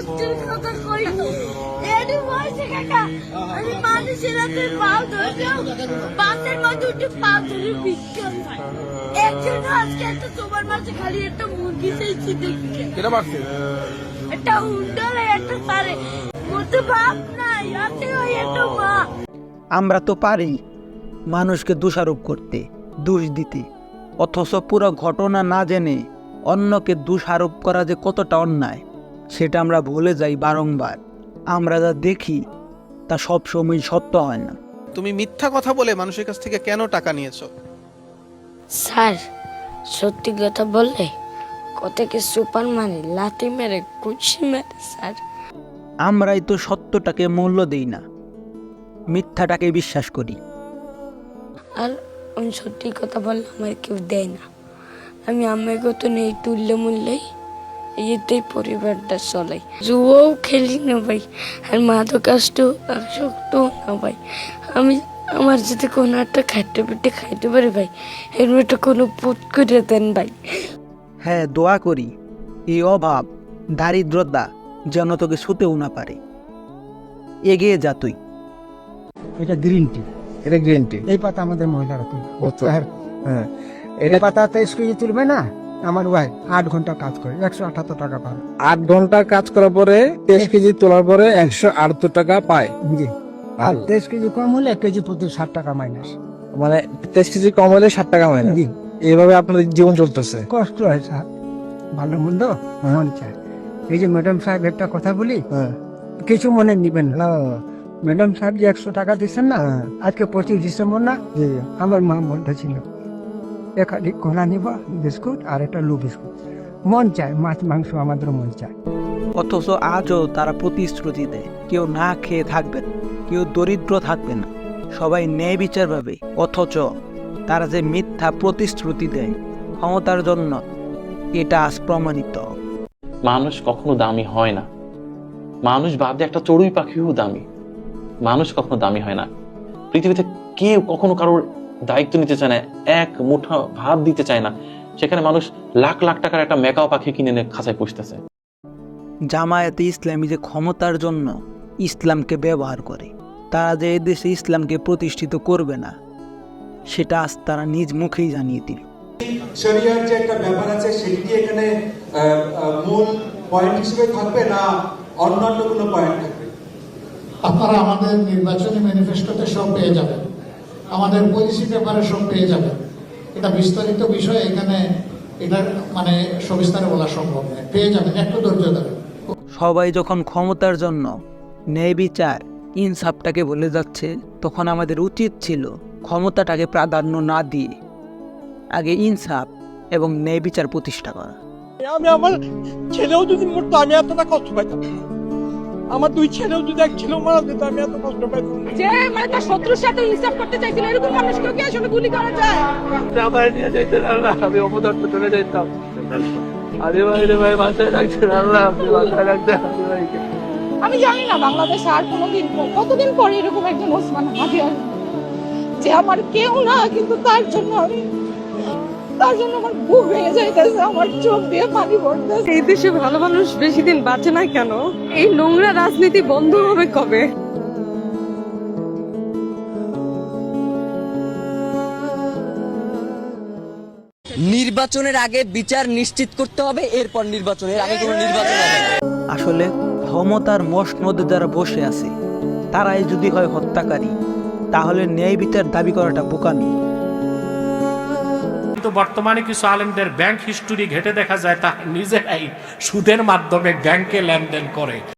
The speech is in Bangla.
কষ্টের কথা কই এডি বয়সে কাকা আমি মানুষের হাতে পাও ধরেও বাসের মধ্যে উঠে পাও ধরে বিক্রি হয় একজন আজকে একটা তোমার মাঝে খালি একটা মুরগি চাইছি দেখতে কেন মারছে একটা উন্ডলে একটা সারে মতো বাপ নাই আছে ওই একটা মা। আমরা তো পারি মানুষকে দোষারোপ করতে, দোষ দিতে, অথচ পুরো ঘটনা না জেনে অন্যকে দোষারোপ করা যে কতটা অন্যায় সেটা আমরা ভুলে যাই বারংবার। আমরা যা দেখি তা সবসময় সত্য হয় না। তুমি মিথ্যা কথা বলে মানুষের কাছ থেকে কেন টাকা নিয়েছো? স্যার সত্যি কথা বললে কতকে সুপার মানে লাথি মেরে কুচি মেরে স্যার। আমরাই তো সত্যটাকে মূল্য দিই না, মিথ্যাটাকে বিশ্বাস করি। আর আমি সত্যি কথা বললে আমার কেউ দেয় না। আমি আমাকে তো নেই তুললে মূল্যেই এতেই পরিবারটা চলাই। জুয়াও খেলি না ভাই, আর মাদকাসটাও আসক্তও না ভাই। আমি আমার যদি কোনো একটা খাইতে পারি ভাই, এর একটা কোনো পুত করে দেন ভাই। হ্যাঁ, দোয়া করি এই অভাব দারিদ্রতা যেন তোকে ছুতেও না পারে। এগিয়ে যা তুই। এটা গ্রিন টি, এটা গ্রিন টি। এই পাতা আমাদের মহিলারা তুলবে। হ্যাঁ, এই এটা পাতাতে স্কুলে তুলবে না, আমার ওয়াই 8 ঘন্টা কাজ করে 178 টাকা পাবে। 8 ঘন্টা কাজ করার পরে 23 কেজি তোলার পরে 178 টাকা পায়। জি, আর 23 কেজি কম হলে 1 কেজি প্রতি 60 টাকা মাইনাস। মানে 23 কেজি কম হলে 60 টাকা হয় না। জি, এইভাবে আপনাদের জীবন চলতেছে। কষ্ট হয় স্যার, ভালো মন্দ মন চায়। এই যে ম্যাডাম সাহেব একটা কথা বলি, কিছু মনে নিবেন না। ম্যাডাম সাহেব যে 100 টাকা দিচ্ছেন না, আজকে 25 ডিসেম্বর না, আমার মা বলতেছিল একাডি কলা নিব বিস্কুট আর একটা লু বিস্কুট। মন চায়, মাছ মাংস আমাদের মন চায়। অথচ আজও তারা প্রতিশ্রুতি দেয় কেউ না খেয়ে থাকবে না, কেউ দরিদ্র থাকবে না, সবাই ন্যায় বিচার পাবে। অথচ তারা যে মিথ্যা প্রতিশ্রুতি দেয় ক্ষমতার জন্য, এটা আজ প্রমাণিত। মানুষ কখনো দামি হয় না। মানুষ বাদে একটা চড়ুই পাখিও দামি। মানুষ কখনো দামি হয় না। পৃথিবীতে কেউ কখনো কারোর দায়িত্ব নিতে চায় না, এক মুঠো ভাত দিতে চায় না। সেখানে মানুষ লাখ লাখ টাকার একটা মেকাও পাখি কিনে এনে খাঁচায় পুষতেছে। জামায়াতে ইসলামী যে ক্ষমতার জন্য ইসলামকে ব্যবহার করে, তারা যে এদেশে ইসলামকে প্রতিষ্ঠিত করবে না সেটা আজ তারা নিজ মুখেই জানিয়ে দিল। শরিয়ার যে একটা ব্যাপার আছে সেটি কি এখানে মূল পয়েন্ট হিসেবে থাকবে না অন্যান্য কোনো পয়েন্ট থাকবে? আপনারা আমাদের নির্বাচনী ম্যানিফেস্টোতে সব পেয়ে যাবেন, আমাদের পলিসি পেপারে সব পেয়ে যাবেন। এটা বিস্তারিত বিষয়, এখানে এটা মানে সবিস্তারে বলা সম্ভব নয়। পেয়ে যাবেন, একটু ধৈর্য ধরেন। সবাই যখন ক্ষমতার জন্য ন্যায় বিচার ইনসাফটাকে বলে যাচ্ছে, তখন আমাদের উচিত ছিল ক্ষমতাটাকে প্রাধান্য না দিয়ে আগে ইনসাফ এবং ন্যায় বিচার প্রতিষ্ঠা করা। আমি আমার ছেলেও যদি মরতো আমি এতটা কষ্ট পাইতাম না। আমার 2 ছেলেও যদি এক ছেলেও মারা যেত আমি এত কষ্ট পাইতাম না। যে মানে তার শত্রুর সাথে ইনসাফ করতে চাইছিল, এরকম মানুষকে কি আসলে গুলি করা যায়? আমার নিয়ে যাইতেন আল্লাহ, আমি অপদার্থ চলে যাইতাম। আরে ভাই রে ভাই, বাঁচায় রাখছেন আল্লাহ, আপনি বাঁচায় রাখছেন ভাইকে। আমি জানি না বাংলাদেশে আর কতদিন পরে এরকম একজন ওসমান হাদি আসবে যে আমার কেউ না, কিন্তু তার জন্য আমার বুক ভেঙে যাইতেছে, আমার চোখ দিয়ে পানি পড়তেছে। এই দেশে ভালো মানুষ বেশি দিন বাঁচে না কেন? এই নোংরা রাজনীতি বন্ধ হবে কবে? নির্বাচনের আগে বিচার নিশ্চিত করতে হবে, এরপর নির্বাচনের আগে কোনো নির্বাচন হবে না। আসলে ক্ষমতার মসনদে যারা বসে আছে তারাই যদি হয় হত্যাকারী, তাহলে ন্যায় বিচার দাবি করাটা বোকামি। কিন্তু বর্তমানে কিছু আলেমদের ব্যাংক হিস্টোরি ঘেটে দেখা যায় তা নিজেরাই সুদের মাধ্যমে ব্যাংকে লেনদেন করে।